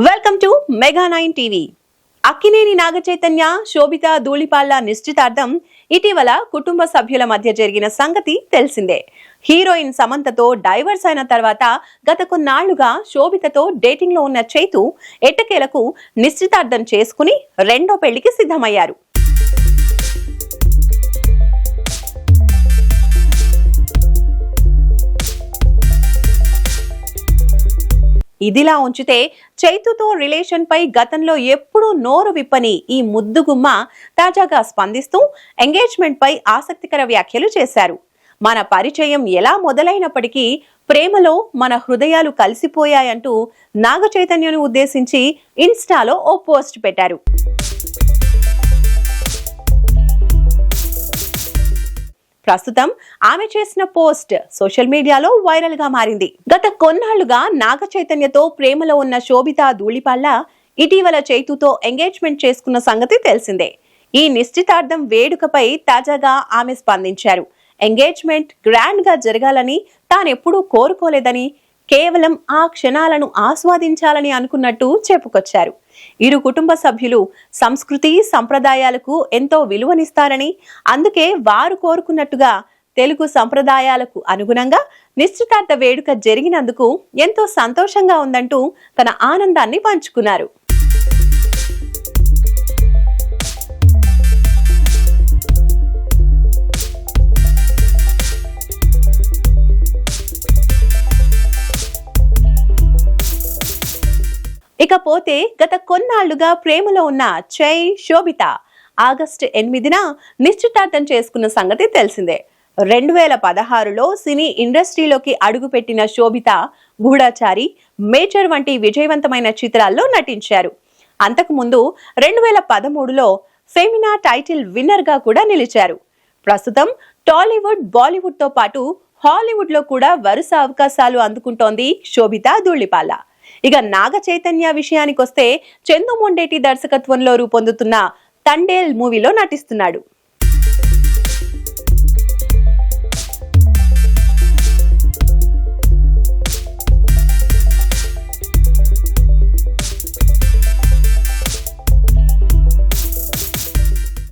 Welcome to mega nine TV. Akkineni Naga Chaitanya, Sobhita Dhulipala నిశ్చితార్థం ఇటీవల కుటుంబ సభ్యుల మధ్య జరిగిన సంగతి తెలిసిందే. హీరోయిన్ సమంతతో డైవర్స్ అయిన తర్వాత గత కొన్నాళ్లుగా శోభితతో డేటింగ్ లో ఉన్న చైతు ఎట్టకేలకు నిశ్చితార్థం చేసుకుని రెండో పెళ్లికి సిద్ధమయ్యారు. ఇదిలా ఉంచితే చైతుతో రిలేషన్ పై గతంలో ఎప్పుడూ నోరు విప్పని ఈ ముద్దుగుమ్మ తాజాగా స్పందిస్తూ ఎంగేజ్మెంట్ పై ఆసక్తికర వ్యాఖ్యలు చేశారు. మన పరిచయం ఎలా మొదలైనప్పటికీ ప్రేమలో మన హృదయాలు కలిసిపోయాయంటూ నాగ చైతన్యను ఉద్దేశించి ఇన్స్టాలో ఓ పోస్ట్ పెట్టారు. ప్రస్తుతం ఆమె చేసిన పోస్ట్ సోషల్ మీడియాలో వైరల్ గా మారింది. గత కొన్నాళ్లుగా నాగ చైతన్యతో ప్రేమలో ఉన్న శోభిత ధూళిపాళ్ల ఇటీవల చైతుతో ఎంగేజ్మెంట్ చేసుకున్న సంగతి తెలిసిందే. ఈ నిశ్చితార్థం వేడుకపై తాజాగా ఆమె స్పందించారు. ఎంగేజ్మెంట్ గ్రాండ్ గా జరగాలని తానెప్పుడూ కోరుకోలేదని, కేవలం ఆ క్షణాలను ఆస్వాదించాలని అనుకున్నట్టు చెప్పుకొచ్చారు. ఇరు కుటుంబ సభ్యులు సంస్కృతి సంప్రదాయాలకు ఎంతో విలువనిస్తారని, అందుకే వారు కోరుకున్నట్టుగా తెలుగు సంప్రదాయాలకు అనుగుణంగా నిశ్చితార్థ వేడుక జరిగినందుకు ఎంతో సంతోషంగా ఉందంటూ తన ఆనందాన్ని పంచుకున్నారు. ఇకపోతే గత కొన్నాళ్లుగా ప్రేమలో ఉన్న శోభిత ఆగస్టు 8న నిశ్చితార్థం చేసుకున్న సంగతి తెలిసిందే. 2016లో సినీ ఇండస్ట్రీలోకి అడుగుపెట్టిన శోభిత గూఢచారి, మేజర్ వంటి విజయవంతమైన చిత్రాల్లో నటించారు. అంతకుముందు 2013లో ఫెమినా టైటిల్ విన్నర్ గా కూడా నిలిచారు. ప్రస్తుతం టాలీవుడ్, బాలీవుడ్ తో పాటు హాలీవుడ్ లో కూడా వరుస అవకాశాలు అందుకుంటోంది శోభిత ధూళిపాళ్ల. ఇక నాగ చైతన్య విషయానికొస్తే చందు మొండేటి దర్శకత్వంలో రూపొందుతున్న తండేల్ మూవీలో నటిస్తున్నాడు.